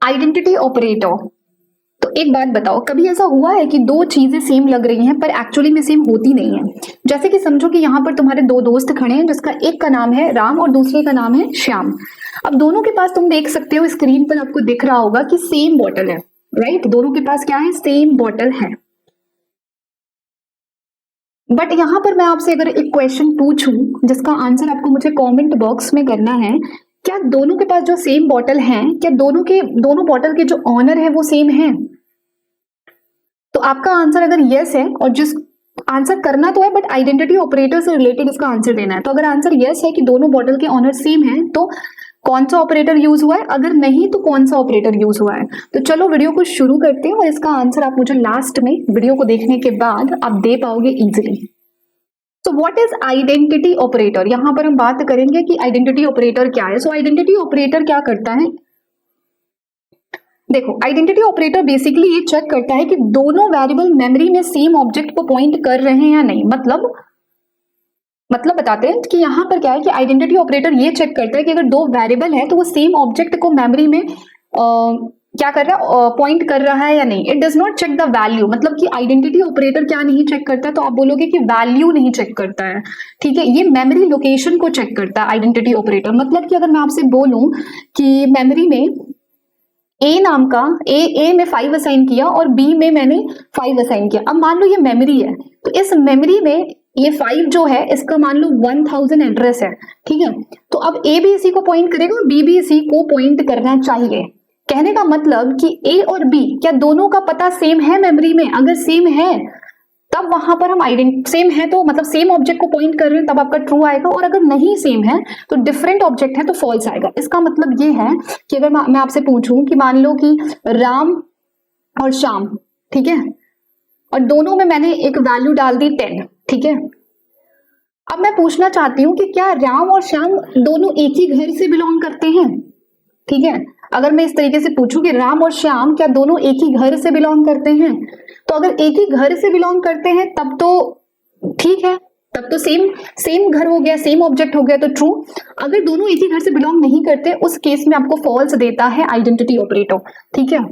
Identity operator. तो एक बात बताओ, कभी ऐसा हुआ है कि दो चीजें सेम लग रही हैं पर एक्चुअली में सेम होती नहीं है? जैसे कि समझो कि यहाँ पर तुम्हारे दो दोस्त खड़े हैं, जिसका एक का नाम है राम और दूसरे का नाम है श्याम। अब दोनों के पास तुम देख सकते हो स्क्रीन पर आपको दिख रहा होगा कि सेम बॉटल है, राइट? दोनों के पास क्या है? सेम बॉटल है। बट यहाँ पर मैं आपसे अगर एक क्वेश्चन पूछूं जिसका आंसर आपको मुझे कमेंट बॉक्स में करना है, क्या दोनों के पास जो सेम बॉटल है, क्या दोनों बॉटल के जो ऑनर है वो सेम है? तो आपका आंसर अगर यस है, और जिस आंसर करना तो है बट आइडेंटिटी ऑपरेटर से रिलेटेड इसका आंसर देना है, तो अगर आंसर यस है कि दोनों बॉटल के ऑनर सेम है तो कौन सा ऑपरेटर यूज हुआ है, अगर नहीं तो कौन सा ऑपरेटर यूज हुआ है? तो चलो वीडियो को शुरू करते हैं और इसका आंसर आप मुझे लास्ट में वीडियो को देखने के बाद आप दे पाओगे इजीली। तो व्हाट इज आइडेंटिटी ऑपरेटर? यहां पर हम बात करेंगे कि आइडेंटिटी ऑपरेटर क्या है। सो आइडेंटिटी ऑपरेटर क्या करता है? देखो, आइडेंटिटी ऑपरेटर बेसिकली ये चेक करता है कि दोनों वेरिएबल मेमोरी में सेम ऑब्जेक्ट को पॉइंट कर रहे हैं या नहीं। मतलब बताते हैं कि यहाँ पर क्या है कि आइडेंटिटी ऑपरेटर ये चेक करता है कि अगर दो वेरिएबल है तो वो सेम ऑब्जेक्ट को मेमोरी में क्या कर रहा है? पॉइंट कर रहा है या नहीं। It does not check the value. मतलब कि आइडेंटिटी ऑपरेटर क्या नहीं चेक करता है? तो आप बोलोगे कि वैल्यू नहीं चेक करता है, ठीक है? ये मेमोरी लोकेशन को चेक करता है आइडेंटिटी ऑपरेटर। मतलब कि अगर मैं आपसे बोलूं कि मेमोरी में ए नाम का ए में 5 असाइन किया और बी में मैंने 5 असाइन किया। अब मान लो ये मेमोरी है, तो इस मेमोरी में ये 5 जो है इसका मान लो 1000 एड्रेस है, ठीक है? तो अब ए भी इसी को पॉइंट करेगा और बी भी इसी को पॉइंट करना चाहिए। कहने का मतलब कि ए और बी क्या दोनों का पता सेम है मेमोरी में? अगर सेम है तब वहां पर हम सेम है तो मतलब सेम ऑब्जेक्ट को पॉइंट कर रहे हैं तब आपका ट्रू आएगा, और अगर नहीं सेम है तो डिफरेंट ऑब्जेक्ट है तो फॉल्स आएगा। इसका मतलब ये है कि अगर मैं आपसे पूछूं कि मान लो कि राम और श्याम, ठीक है, और दोनों में मैंने एक वैल्यू डाल दी 10, ठीक है? अब मैं पूछना चाहती हूँ कि क्या राम और श्याम दोनों एक ही घर से बिलोंग करते हैं, ठीक है? अगर मैं इस तरीके से पूछूं कि राम और श्याम क्या दोनों एक ही घर से बिलोंग करते हैं, तो अगर एक ही घर से बिलोंग करते हैं तब तो ठीक है, तब तो सेम घर हो गया, सेम ऑब्जेक्ट हो गया, तो ट्रू। अगर दोनों एक ही घर से बिलोंग नहीं करते उस केस में आपको फॉल्स देता है आइडेंटिटी ऑपरेटर, ठीक है?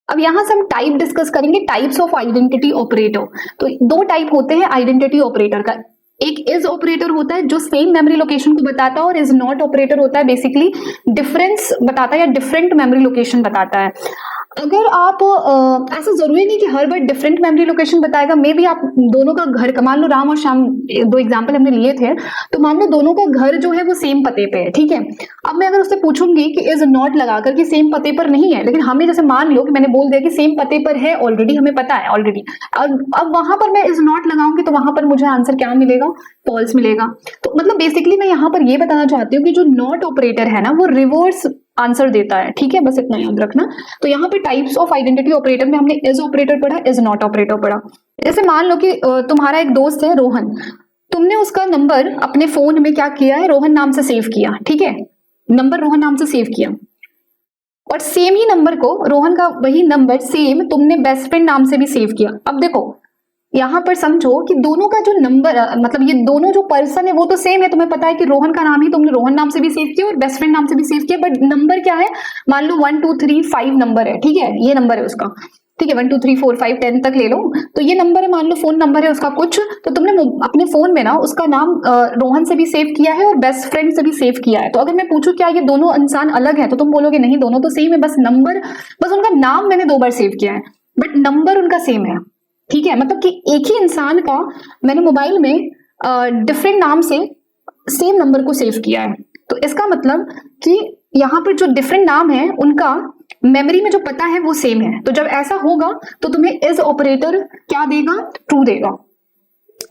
अब यहां से हम टाइप डिस्कस करेंगे, टाइप्स ऑफ आइडेंटिटी ऑपरेटर। तो दो टाइप होते हैं आइडेंटिटी ऑपरेटर का। एक इज ऑपरेटर होता है जो सेम मेमोरी लोकेशन को बताता है, और इज नॉट ऑपरेटर होता है बेसिकली डिफरेंस बताता है या डिफरेंट मेमोरी लोकेशन बताता है। अगर आप ऐसा जरूरी नहीं कि हर बार डिफरेंट मेमोरी लोकेशन बताएगा, मे बी आप दोनों का घर का, मान लो राम और श्याम दो एग्जांपल हमने लिए थे, तो मान लो दोनों का घर जो है वो सेम पते पे है, ठीक है? अब मैं अगर उससे पूछूंगी कि इज नॉट लगाकर कि सेम पते पर नहीं है, लेकिन हमें जैसे मान लो कि मैंने बोल दिया कि सेम पते पर है ऑलरेडी, हमें पता है ऑलरेडी, और अब वहां पर मैं इज नॉट लगाऊंगी तो वहां पर मुझे आंसर क्या मिलेगा? फॉल्स मिलेगा। तो मतलब बेसिकली मैं यहाँ पर ये बताना चाहती हूँ कि जो नॉट ऑपरेटर है ना वो रिवर्स आंसर देता है, ठीक है? बस इतना याद रखना। तो यहाँ पे टाइप्स ऑफ आइडेंटिटी ऑपरेटर में हमने इज ऑपरेटर पढ़ा, इज नॉट ऑपरेटर पढ़ा। जैसे मान लो कि तुम्हारा एक दोस्त है रोहन, तुमने उसका नंबर अपने फोन में क्या किया है? रोहन नाम से सेव किया, ठीक है? नंबर रोहन नाम से सेव किया, और सेम ही नंबर को, रोहन का वही नंबर सेम तुमने बेस्ट फ्रेंड नाम से भी सेव किया। अब देखो यहां पर समझो कि दोनों का जो नंबर मतलब ये दोनों जो पर्सन है वो तो सेम है। तुम्हें पता है कि रोहन का नाम ही तुमने रोहन नाम से भी सेव किया और बेस्ट फ्रेंड नाम से भी सेव किया, बट नंबर क्या है? मान लो 1 2 3 5 नंबर है, ठीक है? ये नंबर है उसका, ठीक है? 1 2 3 4 5 10 तक ले लो, तो ये नंबर है, मान लो फोन नंबर है उसका कुछ, तो तुमने अपने फोन में ना उसका नाम रोहन से भी सेव किया है और बेस्ट फ्रेंड से भी सेव किया है। तो अगर मैं पूछूं क्या ये दोनों इंसान अलग है, तो तुम बोलोगे नहीं, दोनों तो सेम है, बस नंबर, बस उनका नाम मैंने 2 बार सेव किया है, बट नंबर उनका सेम है, ठीक है? मतलब कि एक ही इंसान का मैंने मोबाइल में डिफरेंट नाम से सेम नंबर को सेव किया है। तो इसका मतलब कि यहाँ पर जो डिफरेंट नाम है उनका मेमोरी में जो पता है वो सेम है। तो जब ऐसा होगा तो तुम्हें इज ऑपरेटर क्या देगा? ट्रू देगा।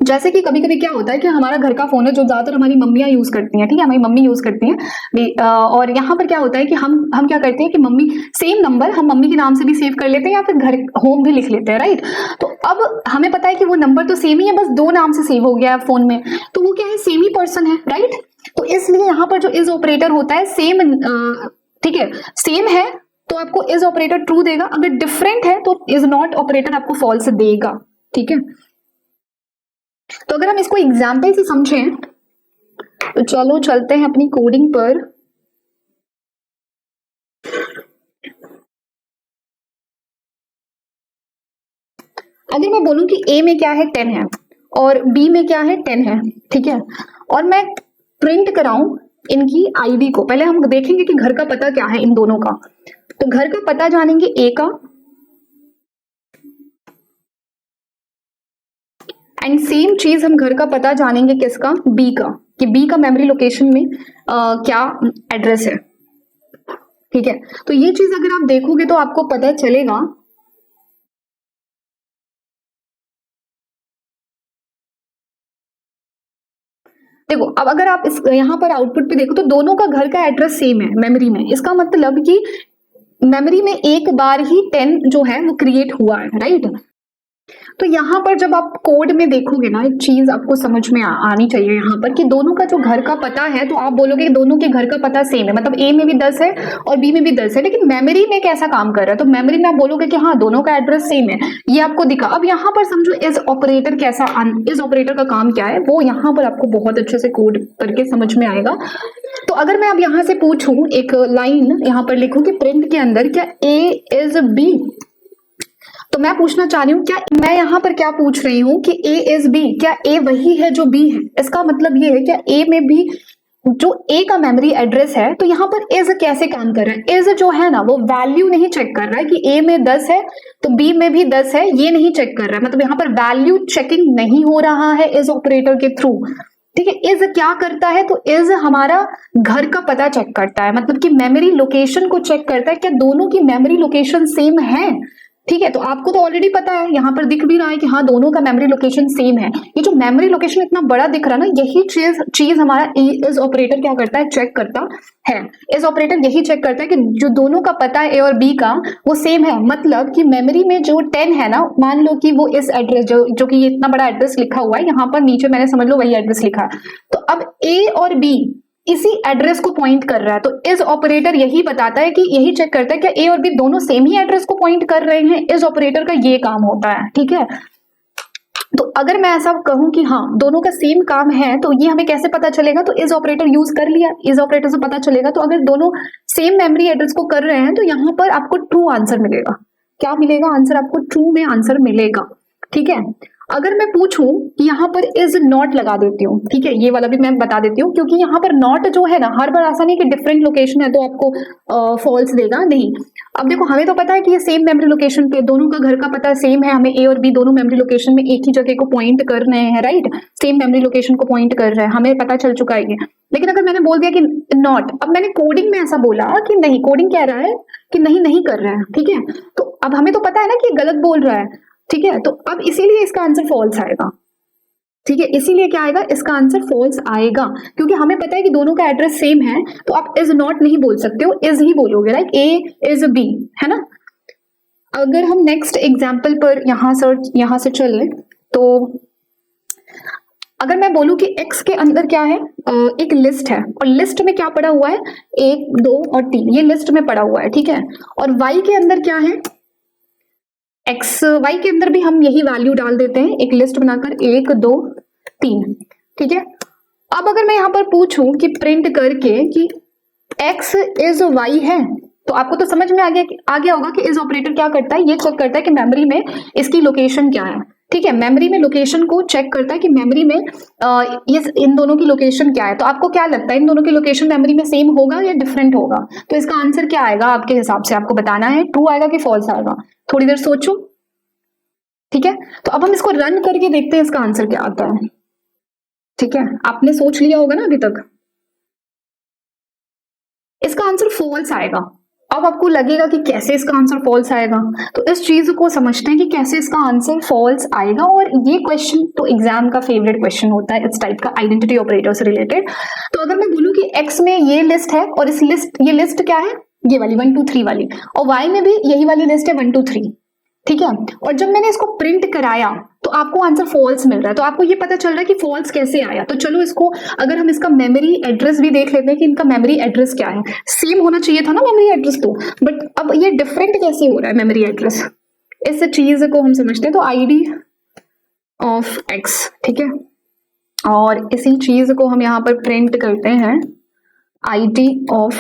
जैसे कि कभी कभी क्या होता है कि हमारा घर का फोन है जो ज्यादातर हमारी मम्मियां यूज करती हैं, ठीक है? हमारी मम्मी यूज करती हैं, और यहाँ पर क्या होता है कि हम क्या करते हैं कि मम्मी सेम नंबर हम मम्मी के नाम से भी सेव कर लेते हैं या फिर घर होम भी लिख लेते हैं, राइट? तो अब हमें पता है कि वो नंबर तो सेम ही है, बस 2 नाम से सेव हो गया है फोन में, तो वो क्या है? सेम ही पर्सन है, राइट? तो इसलिए यहाँ पर जो इज ऑपरेटर होता है सेम, ठीक है, सेम है तो आपको इज ऑपरेटर ट्रू देगा, अगर डिफरेंट है तो इज नॉट ऑपरेटर आपको फॉल्स देगा, ठीक है? तो अगर हम इसको एग्जाम्पल से समझें तो चलो चलते हैं अपनी कोडिंग पर। अगर मैं बोलूं कि A में क्या है 10 है और B में क्या है 10 है, ठीक है, और मैं प्रिंट कराऊं इनकी आईडी को, पहले हम देखेंगे कि घर का पता क्या है इन दोनों का। तो घर का पता जानेंगे A का, एंड सेम चीज हम घर का पता जानेंगे किसका, B का, कि B का मेमोरी लोकेशन में क्या एड्रेस है, ठीक है। तो ये चीज अगर आप देखोगे तो आपको पता चलेगा, देखो अब अगर आप इस यहाँ पर आउटपुट पे देखो तो दोनों का घर का एड्रेस सेम है मेमोरी में। इसका मतलब कि मेमोरी में एक बार ही 10 जो है वो क्रिएट हुआ है, राइट। तो यहाँ पर जब आप कोड में देखोगे ना, एक चीज आपको समझ में आनी चाहिए यहाँ पर कि दोनों का जो घर का पता है, तो आप बोलोगे कि दोनों के घर का पता सेम है, मतलब A में भी 10 है और B में भी 10 है, लेकिन मेमोरी में कैसा काम कर रहा है, तो मेमोरी में आप बोलोगे कि हाँ दोनों का एड्रेस सेम है, ये आपको दिखा। अब यहाँ पर समझो इस ऑपरेटर कैसा, इस ऑपरेटर का काम क्या है, वो यहाँ पर आपको बहुत अच्छे से कोड करके समझ में आएगा। तो अगर मैं अब यहाँ से पूछूं, एक लाइन यहाँ पर लिखूं कि प्रिंट के अंदर क्या A इज B, तो मैं पूछना चाह रही हूँ, क्या मैं यहाँ पर क्या पूछ रही हूँ कि A इज B, क्या A वही है जो B है। इसका मतलब ये है क्या A में भी जो A का मेमोरी एड्रेस है, तो यहाँ पर इज कैसे काम कर रहा है, इज जो है ना वो वैल्यू नहीं चेक कर रहा है कि A में 10 है तो B में भी 10 है, ये नहीं चेक कर रहा है, मतलब यहाँ पर वैल्यू चेकिंग नहीं हो रहा है इस ऑपरेटर के थ्रू, ठीक है। इज क्या करता है, तो इज हमारा घर का पता चेक करता है, मतलब कि मेमोरी लोकेशन को चेक करता है, क्या दोनों की मेमोरी लोकेशन सेम है, ठीक है। तो आपको तो ऑलरेडी पता है, यहाँ पर दिख भी रहा है कि हाँ दोनों का मेमोरी लोकेशन सेम है। ये जो मेमोरी लोकेशन इतना बड़ा दिख रहा है ना, यही चीज हमारा इस ऑपरेटर क्या करता है, चेक करता है। इस ऑपरेटर यही चेक करता है कि जो दोनों का पता है A और B का वो सेम है, मतलब कि मेमोरी में जो 10 है ना, मान लो कि वो इस एड्रेस जो कि ये इतना बड़ा एड्रेस लिखा हुआ है, यहाँ पर नीचे मैंने समझ लो वही एड्रेस लिखा है, तो अब A और B इसी एड्रेस को पॉइंट कर रहा है। तो इस ऑपरेटर यही बताता है कि यही चेक करता है कि A और B दोनों सेम ही एड्रेस को पॉइंट कर रहे हैं। इस ऑपरेटर का ये काम होता है, ठीक है। तो अगर मैं ऐसा कहूं कि हाँ दोनों का सेम काम है, तो ये हमें कैसे पता चलेगा, तो इस ऑपरेटर यूज कर लिया, इस ऑपरेटर से पता चलेगा। तो अगर दोनों सेम मेमोरी एड्रेस को कर रहे हैं तो यहाँ पर आपको ट्रू आंसर मिलेगा। क्या मिलेगा आंसर, आपको ट्रू में आंसर मिलेगा, ठीक है। अगर मैं पूछूं कि यहाँ पर इज नॉट लगा देती हूँ, ठीक है, ये वाला भी मैं बता देती हूँ, क्योंकि यहाँ पर नॉट जो है ना, हर बार ऐसा नहीं कि डिफरेंट लोकेशन है तो आपको फॉल्स देगा, नहीं। अब देखो हमें तो पता है कि ये सेम मेमोरी लोकेशन पे दोनों का घर का पता सेम है, हमें A और B दोनों मेमोरी लोकेशन में एक ही जगह को पॉइंट कर रहे हैं, राइट, सेम मेमोरी लोकेशन को पॉइंट कर रहे हैं, हमें पता चल चुका है ये। लेकिन अगर मैंने बोल दिया कि नॉट, अब मैंने कोडिंग में ऐसा बोला कि नहीं, कोडिंग कह रहा है कि नहीं नहीं कर रहा है, ठीक है, तो अब हमें तो पता है ना कि गलत बोल रहा है, ठीक है, तो अब इसीलिए इसका आंसर फॉल्स आएगा, ठीक है। इसीलिए क्या आएगा, इसका आंसर फॉल्स आएगा, क्योंकि हमें पता है कि दोनों का एड्रेस सेम है, तो आप इज नॉट नहीं बोल सकते हो, इज ही बोलोगे, राइट, A इज B, है ना। अगर हम नेक्स्ट एग्जाम्पल पर यहां से चले, तो अगर मैं बोलूं कि X के अंदर क्या है, एक लिस्ट है, और लिस्ट में क्या पड़ा हुआ है, 1 2 और 3, ये लिस्ट में पड़ा हुआ है, ठीक है। और Y के अंदर क्या है, Y के अंदर भी हम यही वैल्यू डाल देते हैं, एक लिस्ट बनाकर 1 2 3, ठीक है। अब अगर मैं यहाँ पर पूछूं कि प्रिंट करके कि X इज Y है, तो आपको तो समझ में आ गया होगा कि इस ऑपरेटर क्या करता है, ये चेक करता है कि मेमोरी में इसकी लोकेशन क्या है, ठीक है। मेमोरी में लोकेशन को चेक करता है कि मेमोरी में ये इन दोनों की लोकेशन क्या है। तो आपको क्या लगता है, इन दोनों की लोकेशन मेमोरी में सेम होगा या डिफरेंट होगा, तो इसका आंसर क्या आएगा आपके हिसाब से, आपको बताना है, ट्रू आएगा कि फॉल्स आएगा। थोड़ी देर सोचो, ठीक है। तो अब हम इसको रन करके देखते हैं इसका आंसर क्या आता है, ठीक है। आपने सोच लिया होगा ना अभी तक, इसका आंसर फॉल्स आएगा। अब आपको लगेगा कि कैसे इसका आंसर फॉल्स आएगा, तो इस चीज को समझते हैं कि कैसे इसका आंसर फॉल्स आएगा। और ये क्वेश्चन तो एग्जाम का फेवरेट क्वेश्चन होता है इस टाइप का, आइडेंटिटी ऑपरेटर से रिलेटेड। तो अगर मैं बोलूं कि X में ये लिस्ट है, और ये लिस्ट क्या है, ये वाली 1 2 3 वाली, और Y में भी यही वाली लिस्ट है 1 2 3, ठीक है। और जब मैंने इसको प्रिंट कराया तो आपको आंसर फॉल्स मिल रहा है, तो आपको ये पता चल रहा है कि फॉल्स कैसे आया। तो चलो इसको, अगर हम इसका मेमोरी एड्रेस भी देख लेते हैं कि इनका मेमोरी एड्रेस क्या है। सेम होना चाहिए था ना मेमोरी एड्रेस तो, बट अब ये डिफरेंट कैसे हो रहा है मेमोरी एड्रेस, इस चीज को हम समझते हैं। तो आईडी ऑफ एक्स, ठीक है। और इसी चीज को हम यहाँ पर प्रिंट करते हैं IT ऑफ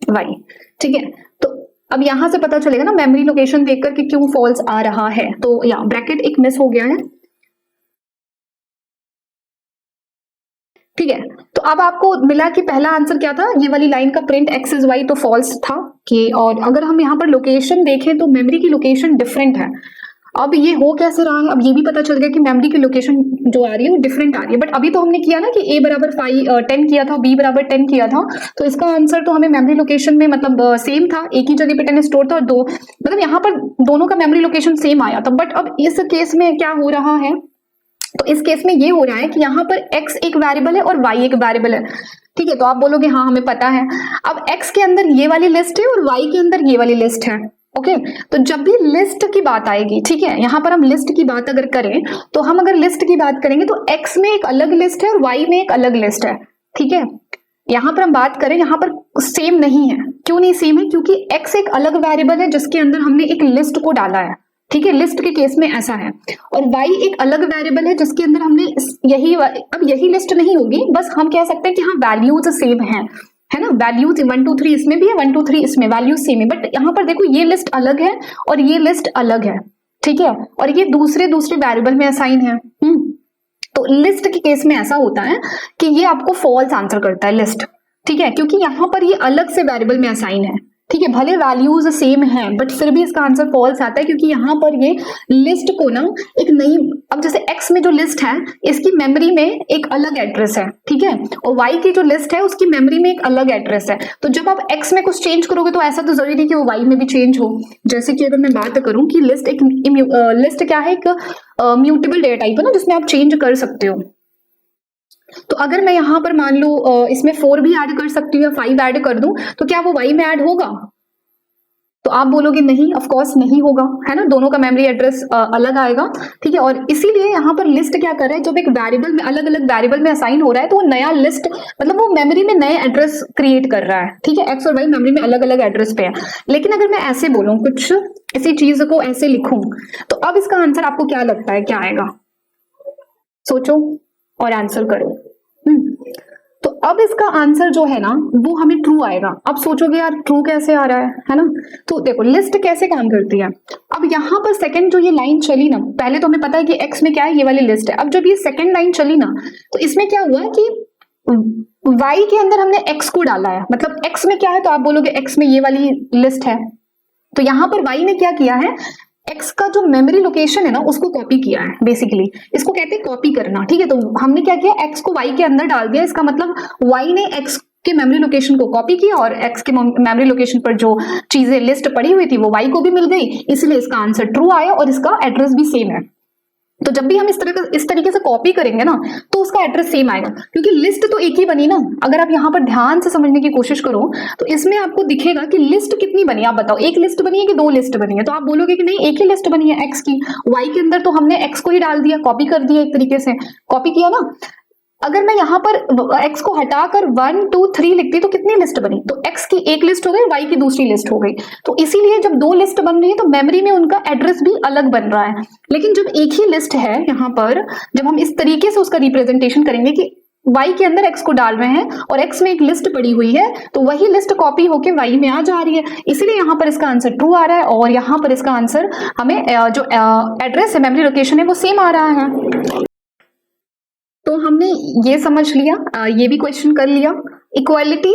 वाई, ठीक है। तो अब यहां से पता चलेगा ना मेमोरी लोकेशन देखकर कि क्यों फॉल्स आ रहा है। तो या ब्रैकेट एक मिस हो गया है, ठीक है। तो अब आपको मिला कि पहला आंसर क्या था, ये वाली लाइन का प्रिंट एक्स इज वाई, तो फॉल्स था कि। और अगर हम यहाँ पर लोकेशन देखें तो मेमोरी की लोकेशन डिफरेंट है। अब ये हो कैसे रहा है, अब ये भी पता चल गया कि मेमोरी की लोकेशन जो आ रही है वो डिफरेंट आ रही है। बट अभी तो हमने किया ना कि a बराबर 10 किया था, b बराबर 10 किया था, तो इसका आंसर तो हमें मेमोरी लोकेशन में मतलब सेम था, एक ही जगह पे 10 स्टोर था, और दो मतलब यहाँ पर दोनों का मेमोरी लोकेशन सेम आया था। बट अब इस केस में क्या हो रहा है, तो इस केस में ये हो रहा है कि यहाँ पर x एक वेरिएबल है और y एक वेरिएबल है, ठीक है। तो आप बोलोगे हाँ हमें पता है। अब x के अंदर ये वाली लिस्ट है और y के अंदर ये वाली लिस्ट है, ओके। तो जब भी लिस्ट की बात आएगी, ठीक है, यहाँ पर हम लिस्ट की बात अगर करें तो हम अगर लिस्ट की बात करेंगे तो x में एक अलग लिस्ट है और y में एक अलग लिस्ट है, ठीक है। यहाँ पर हम बात करें, यहाँ पर सेम नहीं है। क्यों नहीं सेम है, क्योंकि x एक अलग वेरिएबल है जिसके अंदर हमने एक लिस्ट को डाला है, ठीक है, लिस्ट के केस में ऐसा है। और y एक अलग वेरिएबल है जिसके अंदर हमने यही लिस्ट नहीं होगी, बस हम कह सकते हैं कि हाँ वैल्यूज सेम है ना, वैल्यूज 1 2 3 इसमें भी है, 1 2 3 इसमें वैल्यूज सेम है। बट यहाँ पर देखो ये लिस्ट अलग है और ये लिस्ट अलग है, ठीक है, और ये दूसरे वेरिएबल में असाइन है। तो लिस्ट के केस में ऐसा होता है कि ये आपको फॉल्स आंसर करता है लिस्ट, ठीक है, क्योंकि यहाँ पर ये अलग से वेरिएबल में असाइन है, ठीक है। भले वैल्यूज सेम है बट फिर भी इसका आंसर फॉल्स आता है, क्योंकि यहाँ पर ये लिस्ट को ना एक नई, अब जैसे x में जो लिस्ट है इसकी मेमोरी में एक अलग एड्रेस है, ठीक है, और y की जो लिस्ट है उसकी मेमोरी में एक अलग एड्रेस है। तो जब आप x में कुछ चेंज करोगे तो ऐसा तो जरूरी नहीं कि वो y में भी चेंज हो। जैसे कि अगर मैं बात करूं कि लिस्ट क्या है, एक म्यूटेबल डेटा टाइप है ना, जिसमें आप चेंज कर सकते हो। तो अगर मैं यहाँ पर मान लो इसमें 4 भी ऐड कर सकती हूँ या 5 ऐड कर दूं, तो क्या वो y में ऐड होगा? तो आप बोलोगे नहीं, ऑफ कोर्स नहीं होगा, है ना, दोनों का मेमोरी एड्रेस अलग आएगा, ठीक है। और इसीलिए यहाँ पर लिस्ट क्या कर रहा है, जब एक वेरिएबल में अलग अलग वेरिएबल में असाइन हो रहा है तो वो नया लिस्ट मतलब वो मेमोरी में नए एड्रेस क्रिएट कर रहा है, ठीक है। एक्स और वाई मेमोरी में अलग अलग एड्रेस पे है। लेकिन अगर मैं ऐसे बोलूं, कुछ इसी चीज को ऐसे लिखूं, तो अब इसका आंसर आपको क्या लगता है क्या आएगा? सोचो और आंसर करो। तो अब इसका आंसर जो है ना वो हमें ट्रू आएगा। अब सोचोगे यार ट्रू कैसे आ रहा है ना। तो देखो लिस्ट कैसे काम करती है। अब यहाँ पर सेकंड जो ये लाइन चली ना, पहले तो हमें पता है कि x में क्या है, ये वाली लिस्ट है। अब जब ये सेकंड लाइन चली ना, तो इसमें क्या हुआ कि y के अंदर हमने x को डाला है। मतलब x में क्या है, तो आप बोलोगे x में ये वाली लिस्ट है। तो यहाँ पर y ने क्या किया है, x का जो मेमोरी लोकेशन है ना उसको कॉपी किया है। बेसिकली इसको कहते हैं कॉपी करना, ठीक है। तो हमने क्या किया, x को y के अंदर डाल दिया। इसका मतलब y ने x के मेमोरी लोकेशन को कॉपी किया और x के मेमोरी लोकेशन पर जो चीजें लिस्ट पड़ी हुई थी वो y को भी मिल गई, इसलिए इसका आंसर ट्रू आया और इसका एड्रेस भी सेम है। तो जब भी हम इस तरीके से कॉपी करेंगे ना तो उसका एड्रेस सेम आएगा, क्योंकि लिस्ट तो एक ही बनी ना। अगर आप यहाँ पर ध्यान से समझने की कोशिश करो तो इसमें आपको दिखेगा कि लिस्ट कितनी बनी। आप बताओ एक लिस्ट बनी है कि 2 लिस्ट बनी है? तो आप बोलोगे कि नहीं एक ही लिस्ट बनी है x की। y के अंदर तो हमने x को ही डाल दिया, कॉपी कर दिया, एक तरीके से कॉपी किया ना। अगर मैं यहाँ पर x को हटाकर 1 2 3 लिखती तो कितनी लिस्ट बनी? तो x की एक लिस्ट हो गई, y की दूसरी लिस्ट हो गई। तो इसीलिए जब 2 लिस्ट बन रही है तो मेमोरी में उनका एड्रेस भी अलग बन रहा है। लेकिन जब एक ही लिस्ट है यहाँ पर, जब हम इस तरीके से उसका रिप्रेजेंटेशन करेंगे कि y के अंदर x को डाल रहे हैं और x में एक लिस्ट पड़ी हुई है, तो वही लिस्ट कॉपी होके y में आ जा रही है, इसीलिए यहाँ पर इसका आंसर ट्रू आ रहा है। और यहाँ पर इसका आंसर हमें जो एड्रेस है, मेमोरी लोकेशन है, वो सेम आ रहा है। तो हमने ये समझ लिया, ये भी क्वेश्चन कर लिया। Equality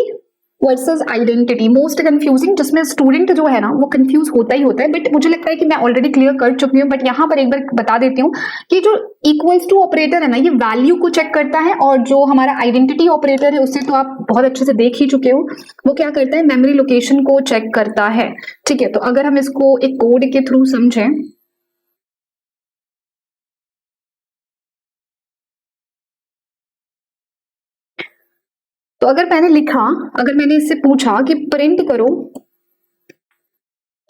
versus identity most confusing, जिसमें स्टूडेंट जो है ना वो कंफ्यूज होता ही होता है। बट मुझे लगता है कि मैं ऑलरेडी क्लियर कर चुकी हूँ। बट यहाँ पर एक बार बता देती हूँ कि जो इक्वल्स टू ऑपरेटर है ना, ये वैल्यू को चेक करता है, और जो हमारा आइडेंटिटी ऑपरेटर है उससे तो आप बहुत अच्छे से देख ही चुके हो, वो क्या करता है, मेमोरी लोकेशन को चेक करता है, ठीक है। तो अगर हम इसको एक कोड के थ्रू समझें, तो अगर मैंने इससे पूछा कि प्रिंट करो,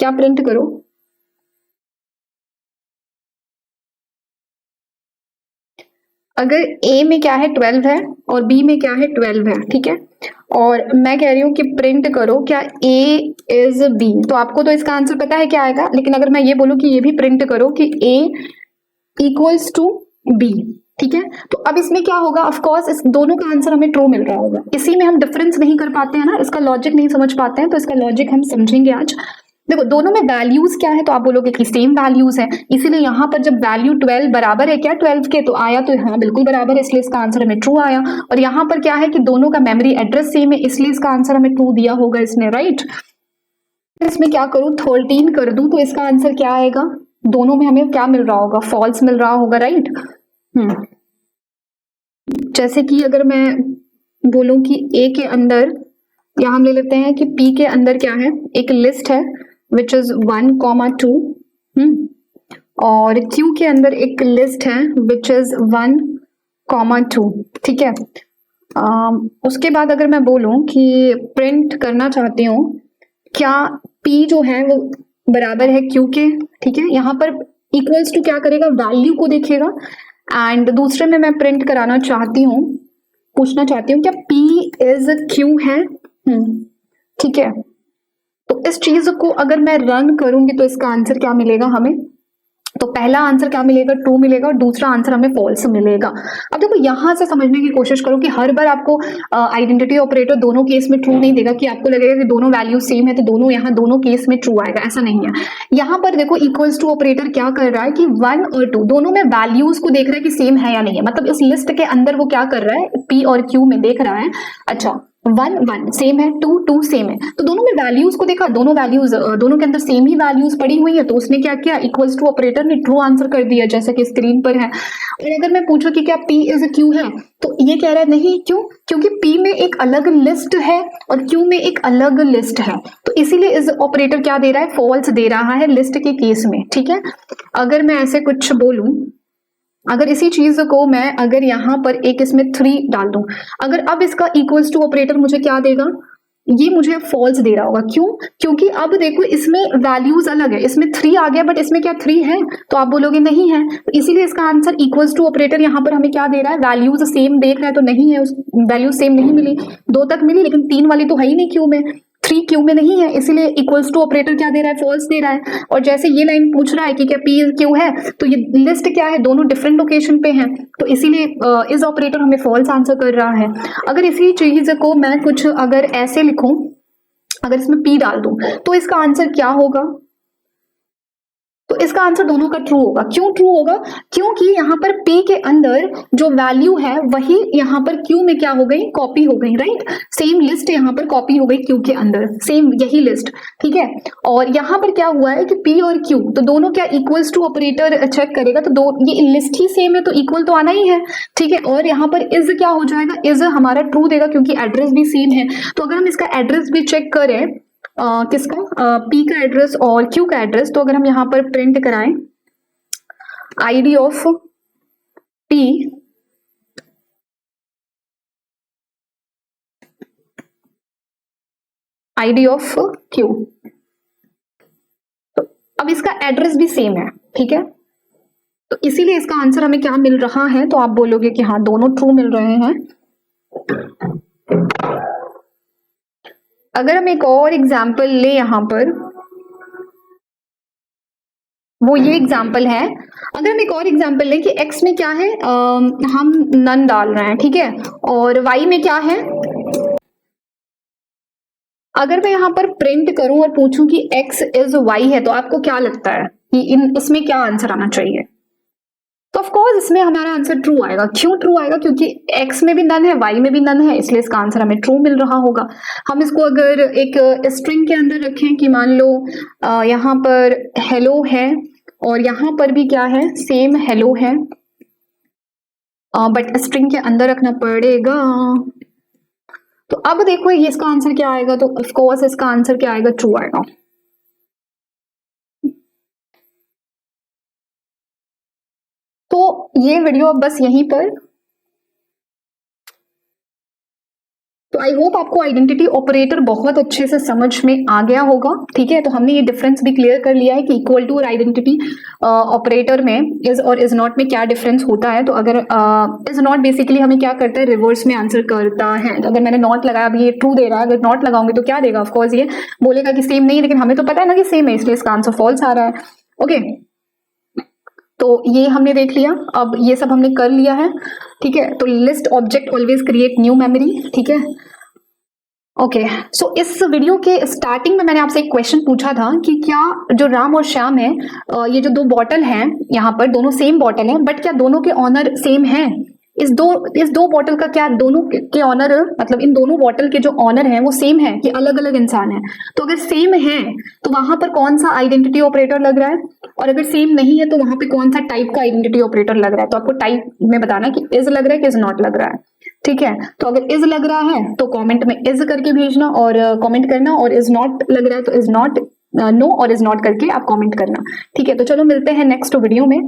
क्या प्रिंट करो, अगर A में क्या है 12 है और B में क्या है 12 है, ठीक है, और मैं कह रही हूं कि प्रिंट करो क्या A इज B, तो आपको तो इसका आंसर पता है क्या आएगा। लेकिन अगर मैं ये बोलूं कि ये भी प्रिंट करो कि A इक्वल्स टू बी। ठीक है, तो अब इसमें क्या होगा, ऑफ कोर्स इस दोनों का आंसर हमें ट्रू मिल रहा होगा। इसी में हम डिफरेंस नहीं कर पाते हैं ना, इसका लॉजिक नहीं समझ पाते हैं, तो इसका लॉजिक हम समझेंगे आज। देखो दोनों में वैल्यूज क्या है, तो आप बोलोगे कि सेम वैल्यूज है, इसीलिए यहाँ पर जब वैल्यू 12 बराबर है क्या 12 के, तो आया तो हाँ बिल्कुल बराबर है, इसलिए इसका आंसर हमें ट्रू आया। और यहाँ पर क्या है कि दोनों का मेमोरी एड्रेस सेम है, इसलिए इसका आंसर हमें ट्रू दिया होगा इसने, राइट। इसमें क्या करूँ 13 कर दूं तो इसका आंसर क्या आएगा, दोनों में हमें क्या मिल रहा होगा, फॉल्स मिल रहा होगा, राइट। जैसे कि अगर मैं बोलूं कि ए के अंदर, यहाँ हम ले लेते हैं कि पी के अंदर क्या है, एक लिस्ट है विच इज 1,2, और क्यू के अंदर एक लिस्ट है विच इज 1,2। ठीक है, उसके बाद अगर मैं बोलूं कि प्रिंट करना चाहती हूँ क्या पी जो है वो बराबर है क्यू के, ठीक है, यहाँ पर इक्वल्स टू क्या करेगा, वैल्यू को देखेगा। एंड दूसरे में मैं प्रिंट कराना चाहती हूँ, पूछना चाहती हूँ क्या पी इज क्यू है, ठीक है। तो इस चीज को अगर मैं रन करूंगी तो इसका आंसर क्या मिलेगा हमें, तो पहला आंसर क्या मिलेगा, ट्रू मिलेगा, और दूसरा आंसर हमें फॉल्स मिलेगा। अब देखो यहां से समझने की कोशिश करो कि हर बार आपको आइडेंटिटी ऑपरेटर दोनों केस में ट्रू नहीं देगा कि आपको लगेगा कि दोनों वैल्यू सेम है तो दोनों यहाँ दोनों केस में ट्रू आएगा, ऐसा नहीं है। यहाँ पर देखो इक्वल्स टू ऑपरेटर क्या कर रहा है कि 1 और 2 दोनों में वैल्यूज को देख रहा है कि सेम है या नहीं है, मतलब इस लिस्ट के अंदर वो क्या कर रहा है, पी और क्यू में देख रहा है, अच्छा 1 1 सेम है, 2 2 सेम है, तो दोनों में वैल्यूज को देखा, दोनों वैल्यूज दोनों के अंदर सेम ही वैल्यूज पड़ी हुई है, तो उसने क्या किया, इक्वल्स टू ऑपरेटर ने ट्रू आंसर कर दिया जैसा कि स्क्रीन पर है। और अगर मैं पूछूं कि क्या P इज क्यू है, तो ये कह रहा है नहीं, क्यों, क्योंकि P में एक अलग लिस्ट है और Q में एक अलग लिस्ट है, तो इसीलिए इस ऑपरेटर क्या दे रहा है, फॉल्स दे रहा है लिस्ट के केस में। ठीक है, अगर मैं ऐसे कुछ बोलूं, अगर इसी चीज को मैं अगर यहाँ पर एक इसमें 3 डाल दूं, अगर अब इसका इक्वल्स टू ऑपरेटर मुझे क्या देगा, ये मुझे फॉल्स दे रहा होगा, क्यों, क्योंकि अब देखो इसमें वैल्यूज अलग है, इसमें 3 आ गया बट इसमें क्या 3 है, तो आप बोलोगे नहीं है, तो इसीलिए इसका आंसर इक्वल्स टू ऑपरेटर यहाँ पर हमें क्या दे रहा है, वैल्यूज सेम देख रहा है तो नहीं है, उस वैल्यू सेम नहीं मिली, 2 तक मिली लेकिन 3 वाली तो है ही नहीं क्यू में, 3 क्यू में नहीं है, इसीलिए इक्वल्स टू ऑपरेटर क्या दे रहा है, फॉल्स दे रहा है। और जैसे ये लाइन पूछ रहा है कि क्या पी क्यू है, तो ये लिस्ट क्या है, दोनों डिफरेंट लोकेशन पे हैं, तो इसीलिए इस ऑपरेटर हमें फॉल्स आंसर कर रहा है। अगर इसी चीज को मैं कुछ अगर ऐसे लिखूं, अगर इसमें पी डाल दूं तो इसका आंसर क्या होगा, तो इसका आंसर दोनों का ट्रू होगा। क्यों ट्रू होगा, क्योंकि यहाँ पर P के अंदर जो वैल्यू है वही यहाँ पर Q में क्या हो गई, कॉपी हो गई, राइट, सेम लिस्ट यहाँ पर कॉपी हो गई Q के अंदर, सेम यही लिस्ट, ठीक है। और यहाँ पर क्या हुआ है कि P और Q तो दोनों क्या इक्वल्स टू ऑपरेटर चेक करेगा, तो दो ये लिस्ट ही सेम है तो इक्वल तो आना ही है, ठीक है। और यहाँ पर इज क्या हो जाएगा, इज हमारा ट्रू देगा क्योंकि एड्रेस भी सेम है। तो अगर हम इसका एड्रेस भी चेक करें, किसका, पी का एड्रेस और क्यू का एड्रेस, तो अगर हम यहाँ पर प्रिंट कराएं ID of P ID of Q, तो अब इसका एड्रेस भी सेम है, ठीक है, तो इसीलिए इसका आंसर हमें क्या मिल रहा है, तो आप बोलोगे कि हाँ दोनों ट्रू मिल रहे हैं। अगर हम एक और एग्जाम्पल ले यहां पर, वो ये एग्जाम्पल है, अगर हम एक और एग्जाम्पल लें कि x में क्या है, हम नन डाल रहे हैं, ठीक है, और y में क्या है, अगर मैं यहाँ पर प्रिंट करूं और पूछूं कि x इज y है, तो आपको क्या लगता है कि इसमें क्या आंसर आना चाहिए, तो ऑफ कोर्स इसमें हमारा आंसर ट्रू आएगा। क्यों ट्रू आएगा, क्योंकि x में भी नन है, y में भी नन है, इसलिए इसका आंसर हमें ट्रू मिल रहा होगा। हम इसको अगर एक स्ट्रिंग के अंदर रखें कि मान लो यहाँ पर हेलो है और यहाँ पर भी क्या है, सेम हेलो है, बट स्ट्रिंग के अंदर रखना पड़ेगा, तो अब देखो ये इसका आंसर क्या आएगा, तो ऑफ कोर्स इसका आंसर क्या आएगा, ट्रू आएगा। तो ये वीडियो अब बस यहीं पर, तो आई होप आपको आइडेंटिटी ऑपरेटर बहुत अच्छे से समझ में आ गया होगा, ठीक है। तो हमने ये डिफरेंस भी क्लियर कर लिया है कि इक्वल टू और आइडेंटिटी ऑपरेटर में इज और इज नॉट में क्या डिफरेंस होता है। तो अगर इज नॉट बेसिकली हमें क्या करता है, रिवर्स में आंसर करता है। तो अगर मैंने नॉट लगाया, अभी ये ट्रू दे रहा है, अगर नॉट लगाऊंगी तो क्या देगा, ऑफकोर्स ये बोलेगा कि सेम नहीं, लेकिन हमें तो पता है ना कि सेम है, इसलिए इसका आंसर फॉल्स आ रहा है, ओके। तो ये हमने देख लिया, अब ये सब हमने कर लिया है, ठीक है। तो list object always create new memory, ठीक है। ओके, सो इस वीडियो के स्टार्टिंग में मैंने आपसे एक क्वेश्चन पूछा था कि क्या जो राम और श्याम है, ये जो दो बॉटल हैं यहाँ पर, दोनों सेम बॉटल हैं, बट क्या दोनों के ऑनर सेम हैं? इस दो बॉटल का क्या दोनों के ऑनर, मतलब इन दोनों बॉटल के जो ऑनर हैं वो सेम है कि अलग अलग इंसान है? तो अगर सेम है तो वहां पर कौन सा आइडेंटिटी ऑपरेटर लग रहा है, और अगर सेम नहीं है तो वहां पे कौन सा टाइप का आइडेंटिटी ऑपरेटर लग रहा है? तो आपको टाइप में बताना कि इज लग रहा है कि इज नॉट लग रहा है, ठीक है। तो अगर इज लग रहा है तो कमेंट में इज करके भेजना और कमेंट करना, और इज नॉट लग रहा है तो इज नॉट नो और इज नॉट करके आप कमेंट करना, ठीक है। तो चलो मिलते हैं नेक्स्ट वीडियो में।